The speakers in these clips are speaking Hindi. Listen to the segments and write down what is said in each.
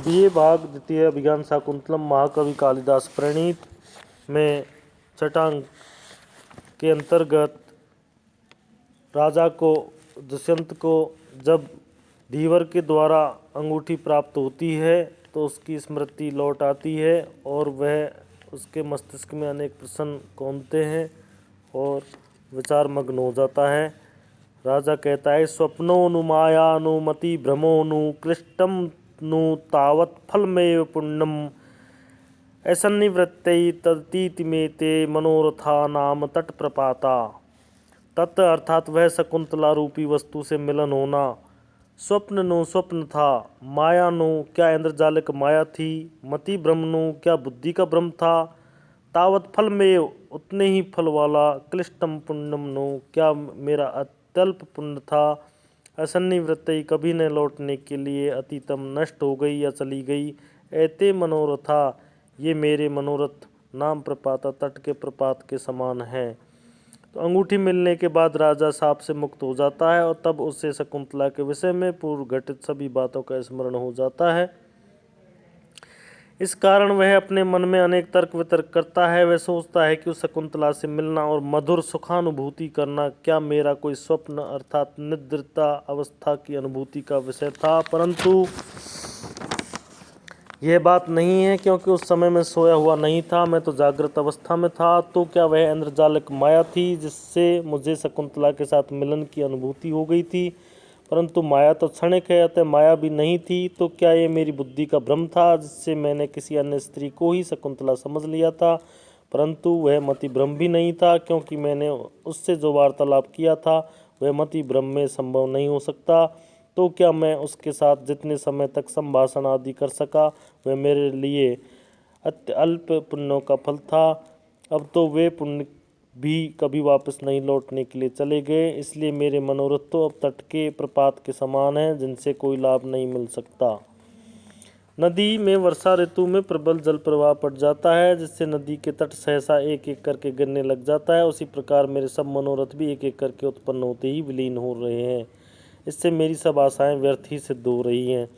बीए भाग द्वितीय अभिज्ञान शाकुंतलम महाकवि कालिदास प्रणीत में छठांक के अंतर्गत राजा को दुष्यंत को जब धीवर के द्वारा अंगूठी प्राप्त होती है तो उसकी स्मृति लौट आती है और वह उसके मस्तिष्क में अनेक प्रश्न कौंधते हैं और विचार मग्न हो जाता है। राजा कहता है, स्वप्नो नु माया नु मति भ्रमो नु क्लिष्टम नु तावत् फलमेव पुण्यम ऐसन्निवृत्तै ततीति में ते मनोरथा नाम तट प्रपाता। तत् अर्थात वह शकुंतला रूपी वस्तु से मिलन होना स्वप्न नु स्वप्न था, माया नु क्या इंद्रजालिक माया थी, मति भ्रम नु क्या बुद्धि का भ्रम था, तावत फल में उतने ही फल वाला, क्लिष्टम पुण्यम नु क्या मेरा अत्यल्प पुण्य था, असन्निवृत्ति कभी न लौटने के लिए, अतीतम नष्ट हो गई या चली गई, ऐते मनोरथा ये मेरे मनोरथ नाम प्रपाता तट के प्रपात के समान है। तो अंगूठी मिलने के बाद राजा साप से मुक्त हो जाता है और तब उससे शकुंतला के विषय में पूर्व घटित सभी बातों का स्मरण हो जाता है। इस कारण वह अपने मन में अनेक तर्क वितर्क करता है। वह सोचता है कि उस शकुंतला से मिलना और मधुर सुखानुभूति करना क्या मेरा कोई स्वप्न अर्थात निद्रिता अवस्था की अनुभूति का विषय था, परंतु यह बात नहीं है क्योंकि उस समय मैं सोया हुआ नहीं था, मैं तो जागृत अवस्था में था। तो क्या वह इंद्रजालिक माया थी जिससे मुझे शकुंतला के साथ मिलन की अनुभूति हो गई थी, परंतु माया तो क्षणिक है, अतः माया भी नहीं थी। तो क्या ये मेरी बुद्धि का भ्रम था जिससे मैंने किसी अन्य स्त्री को ही शकुंतला समझ लिया था, परंतु वह मति भ्रम भी नहीं था क्योंकि मैंने उससे जो वार्तालाप किया था वह मति भ्रम में संभव नहीं हो सकता। तो क्या मैं उसके साथ जितने समय तक संभाषण आदि कर सका वह मेरे लिए अत्यल्प पुण्यों का फल था। अब तो वे पुण्य भी कभी वापस नहीं लौटने के लिए चले गए, इसलिए मेरे मनोरथ तो अब तट के प्रपात के समान हैं जिनसे कोई लाभ नहीं मिल सकता। नदी में वर्षा ऋतु में प्रबल जल प्रवाह पड़ जाता है जिससे नदी के तट सहसा एक एक करके गिरने लग जाता है, उसी प्रकार मेरे सब मनोरथ भी एक एक करके उत्पन्न होते ही विलीन हो रहे हैं। इससे मेरी सब आशाएं व्यर्थ ही सिद्ध हो रही हैं।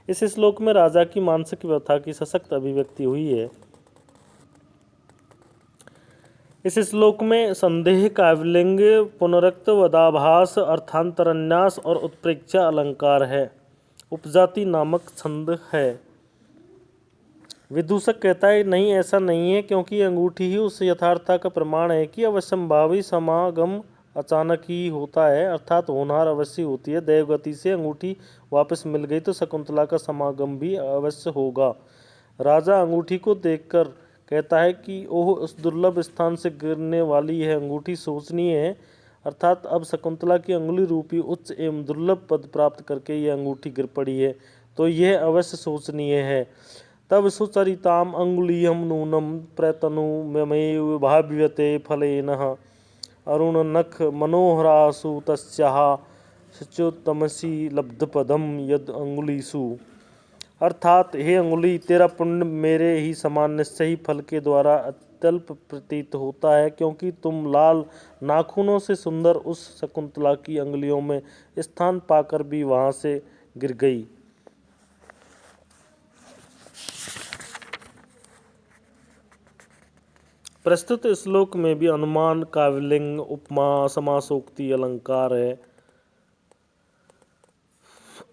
इस श्लोक में राजा की मानसिक व्यथा की सशक्त अभिव्यक्ति हुई है। इस श्लोक में संदेह, काव्यलिंग, पुनरुक्त, वदाभास, अर्थांतरन्यास और उत्प्रेक्षा अलंकार है। उपजाति नामक छंद है। विदूषक कहता है, नहीं ऐसा नहीं है क्योंकि अंगूठी ही उस यथार्थता का प्रमाण है कि अवश्यंभावी समागम अचानक ही होता है, अर्थात होनहार अवश्य होती है। दैवगति से अंगूठी वापस मिल गई तो शकुंतला का समागम भी अवश्य होगा। राजा अंगूठी को देखकर कहता है कि ओह, उस दुर्लभ स्थान से गिरने वाली यह अंगूठी शोचनीय है, अर्थात अब शकुंतला की अंगुली रूपी उच्च एवं दुर्लभ पद प्राप्त करके यह अंगूठी गिर पड़ी है, तो यह अवश्य शोचनीय है। तब सुचरिताम अंगुलीयम नूनम प्रतनु ममेव भाव्यते फलेनः अरुण नख मनोहरासु तस्याः शुचोत्तमसी लब्धपदम यद अंगुलीसु। अर्थात हे अंगुली, तेरा पुण्य मेरे ही समान निश्चय ही फल के द्वारा अत्यल्प प्रतीत होता है, क्योंकि तुम लाल नाखूनों से सुंदर उस शकुंतला की अंगुलियों में स्थान पाकर भी वहां से गिर गई। प्रस्तुत श्लोक में भी अनुमान, काव्यलिंग, उपमा, समासोक्ति अलंकार है।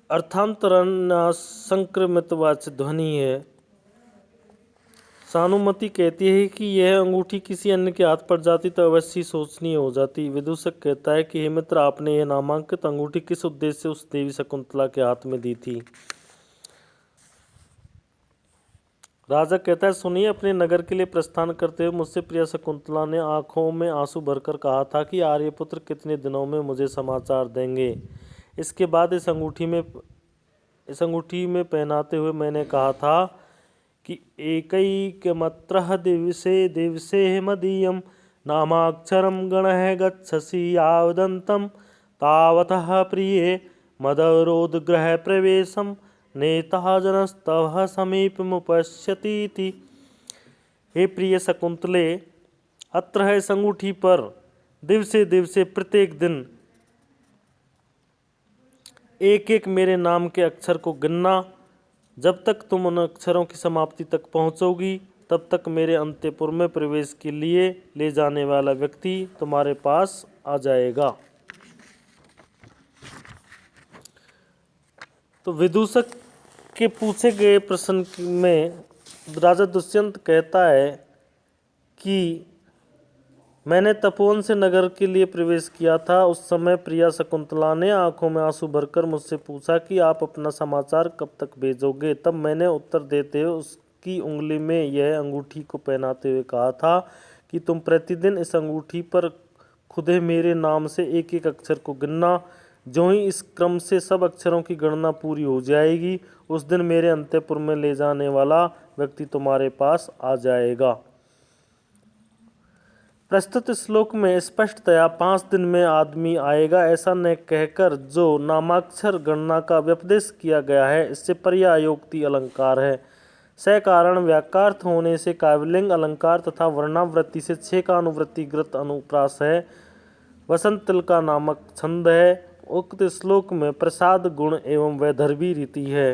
अर्थांतरण संक्रमित वाच्य ध्वनि है। सानुमति कहती है कि यह अंगूठी किसी अन्य के हाथ पड़ जाती तो अवश्य सोचनीय हो जाती। विदूषक कहता है कि हे मित्र, आपने यह नामांकित अंगूठी किस उद्देश्य से उस देवी शकुंतला के हाथ में दी थी। राजा कहता है, सुनिए, अपने नगर के लिए प्रस्थान करते हुए मुझसे प्रिय शकुंतला ने आंखों में आंसू भरकर कहा था कि आर्यपुत्र कितने दिनों में मुझे समाचार देंगे। इसके बाद इस अंगूठी में पहनाते हुए मैंने कहा था कि एकैकमत्रः दिवसे मदीयं नामाक्षरं गणः गच्छसि यावदन्तं तावतः प्रिये मदरोदग्रह प्रवेशम नेता जनस्तव समीपमुपश्यतीति। हे प्रिय शकुंतले, अत्र है इस अंगूठी पर दिवसे दिवसे प्रत्येक दिन एक एक मेरे नाम के अक्षर को गिनना, जब तक तुम उन अक्षरों की समाप्ति तक पहुंचोगी तब तक मेरे अंतःपुर में प्रवेश के लिए ले जाने वाला व्यक्ति तुम्हारे पास आ जाएगा। तो विदूषक के पूछे गए प्रश्न में राजा दुष्यंत कहता है कि मैंने तपोवन से नगर के लिए प्रवेश किया था। उस समय प्रिया शकुंतला ने आंखों में आंसू भरकर मुझसे पूछा कि आप अपना समाचार कब तक भेजोगे। तब मैंने उत्तर देते हुए उसकी उंगली में यह अंगूठी को पहनाते हुए कहा था कि तुम प्रतिदिन इस अंगूठी पर खुदे मेरे नाम से एक एक अक्षर को गिनना। जो ही इस क्रम से सब अक्षरों की गणना पूरी हो जाएगी उस दिन मेरे अंतःपुर में ले जाने वाला व्यक्ति तुम्हारे पास आ जाएगा। प्रस्तुत श्लोक में स्पष्टतया 5 दिन में आदमी आएगा ऐसा न कहकर जो नामाक्षर गणना का व्यपदेश किया गया है इससे पर्यायोक्ति अलंकार है। सकारण व्याकार्थ होने से काव्यलिंग अलंकार तथा वर्णावृत्ति से 6 का अनुवृत्तिकृत अनुप्रास है। वसंत तिलका नामक छंद है। उक्त श्लोक में प्रसाद गुण एवं वैदर्भी रीति है।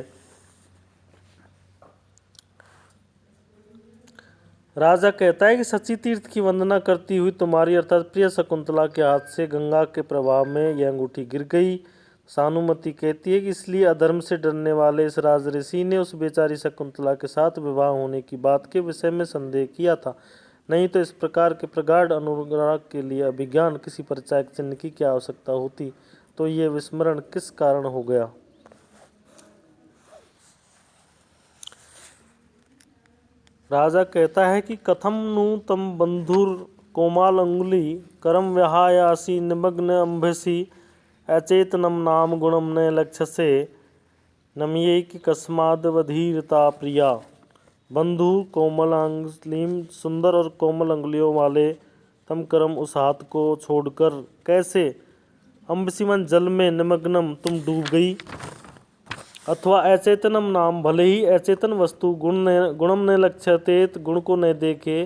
राजा कहता है कि सची तीर्थ की वंदना करती हुई तुम्हारी अर्थात प्रिय शकुंतला के हाथ से गंगा के प्रभाव में यह अंगूठी गिर गई। सानुमति कहती है कि इसलिए अधर्म से डरने वाले इस राजऋषि ने उस बेचारी शकुंतला के साथ विवाह होने की बात के विषय में संदेह किया था। नहीं तो इस प्रकार के प्रगाढ़ अनुराग के लिए अभिज्ञान किसी परिचायक चिन्ह की क्या आवश्यकता होती। तो ये विस्मरण किस कारण हो गया। राजा कहता है कि कथम नु तम बंधुर कोमाल अंगुली करम विहायासी निमग्न अंभसी अचेतनम नाम गुणम न लक्ष्यसे नमये कि कस्मादवधीरता प्रिया। बंधु कोमल अंगुलीम सुंदर और कोमल अंगुलियों वाले तम करम उस हाथ को छोड़कर कैसे अम्बसीमन जल में निमग्नम तुम डूब गई। अथवा अचेतनम नाम भले ही अचेतन वस्तु गुणम न लक्ष्यतेत गुण को न देखे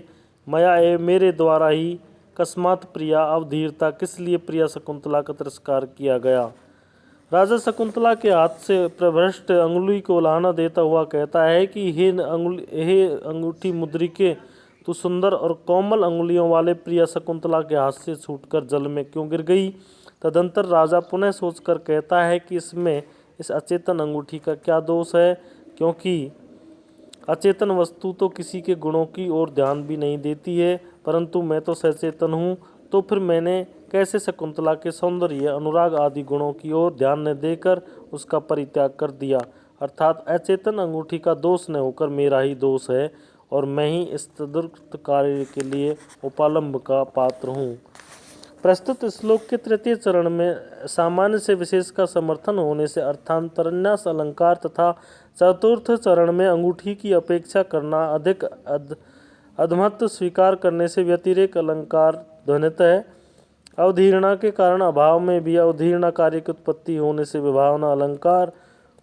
मया मेरे द्वारा ही कस्मात प्रिया अवधीरता किस लिए प्रिया शकुंतला का तिरस्कार किया गया। राजा शकुंतला के हाथ से प्रभ्रष्ट अंगुली को लाना देता हुआ कहता है कि हे अंगूठी मुद्रिके तू सुंदर और कोमल अंगुलियों वाले प्रिया शकुंतला के हाथ से छूटकर जल में क्यों गिर गई। तदंतर राजा पुनः सोचकर कहता है कि इसमें इस अचेतन अंगूठी का क्या दोष है, क्योंकि अचेतन वस्तु तो किसी के गुणों की ओर ध्यान भी नहीं देती है, परंतु मैं तो सचेतन हूँ, तो फिर मैंने कैसे शकुंतला के सौंदर्य अनुराग आदि गुणों की ओर ध्यान न देकर उसका परित्याग कर दिया। अर्थात अचेतन अंगूठी का दोष न होकर मेरा ही दोष है और मैं ही इस तदुक्त कार्य के लिए उपालंब का पात्र हूँ। प्रस्तुत श्लोक के तृतीय चरण में सामान्य से विशेष का समर्थन होने से अर्थांतरन्यास अलंकार तथा चतुर्थ चरण में अंगूठी की अपेक्षा करना अधिक अधमत्व स्वीकार करने से व्यतिरेक अलंकार ध्वनित है। अवधीर्णा के कारण अभाव में भी अवधीर्णा कार्य की उत्पत्ति होने से विभावना अलंकार।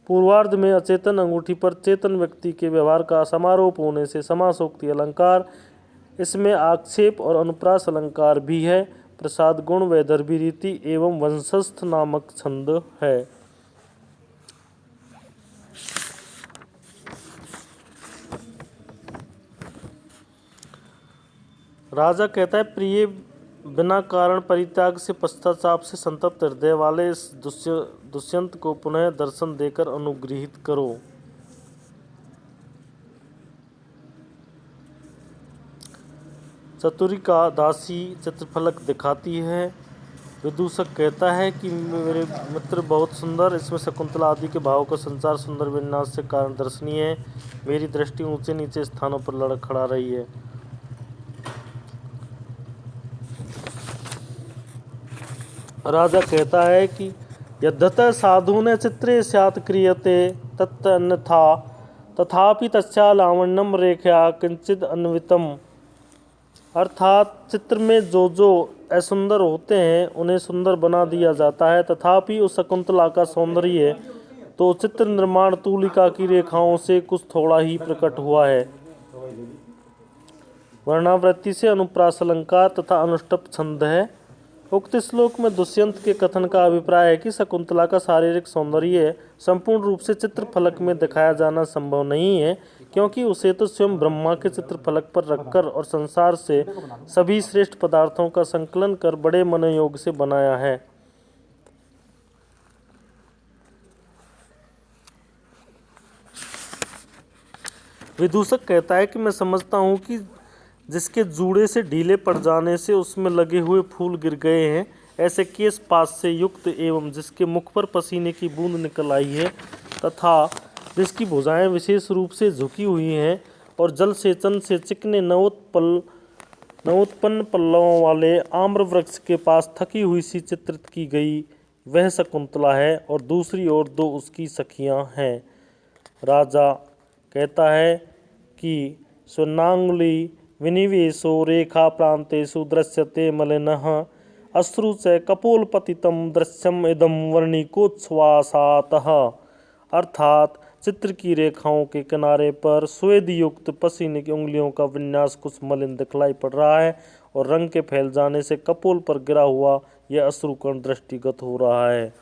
पूर्वार्ध में अचेतन अंगूठी पर चेतन व्यक्ति के व्यवहार का समारोप होने से समासोक्ति अलंकार। इसमें आक्षेप और अनुप्रास अलंकार भी है। प्रसाद गुण वैदर्भी रीति एवं वंशस्थ नामक छंद है। राजा कहता है प्रिय बिना कारण परित्याग से पश्चाताप से संतप्त हृदय वाले इस दुष्यंत को पुनः दर्शन देकर अनुग्रहित करो। चतुरिका दासी चित्रफलक दिखाती है। विदूषक कहता है कि मेरे मित्र बहुत सुंदर, इसमें शकुंतला आदि के भाव का संचार सुंदर विन्यास से कारण दर्शनीय है। मेरी दृष्टि ऊंचे नीचे स्थानों पर लड़खड़ा रही है। राजा कहता है कि यद्यतः साधुन चित्रे स्यात् क्रियते तत्तन्यथा तथापि तस्या लावण्यम रेखया किंचिद अन्वितम। अर्थात चित्र में जो असुंदर होते हैं उन्हें सुंदर बना दिया जाता है, तथापि उस शकुंतला का सौंदर्य तो चित्र निर्माण तूलिका की रेखाओं से कुछ थोड़ा ही प्रकट हुआ है। वर्णावृत्ति से अनुप्रास अलंकार तथा अनुष्टप छंद है। उक्त श्लोक में दुष्यंत के कथन का अभिप्राय है कि शकुंतला का शारीरिक सौंदर्य संपूर्ण रूप से चित्रफलक में दिखाया जाना संभव नहीं है, क्योंकि उसे तो स्वयं ब्रह्मा के चित्रफलक पर रखकर और संसार से सभी श्रेष्ठ पदार्थों का संकलन कर बड़े मनोयोग से बनाया है। विदूषक कहता है कि मैं समझता हूँ कि जिसके जूड़े से ढीले पड़ जाने से उसमें लगे हुए फूल गिर गए हैं, ऐसे केश पास से युक्त एवं जिसके मुख पर पसीने की बूंद निकल आई है तथा जिसकी भुजाएं विशेष रूप से झुकी हुई हैं और जल सेचन से चिकने नवोत्पन्न पल्लवों वाले आम्र वृक्ष के पास थकी हुई सी चित्रित की गई, वह शकुंतला है और दूसरी ओर दो उसकी सखियां हैं। राजा कहता है कि स्वर्णांगुली विनिवेशो रेखा प्रांतेषु दृश्यते मलिनः अश्रु च कपोलपतितं दृश्यम इदं वर्णिकोच्छ्वासातः। अर्थात चित्र की रेखाओं के किनारे पर स्वेद युक्त पसीने की उंगलियों का विन्यास कुछ मलिन दिखलाई पड़ रहा है और रंग के फैल जाने से कपोल पर गिरा हुआ यह अश्रुकण दृष्टिगत हो रहा है।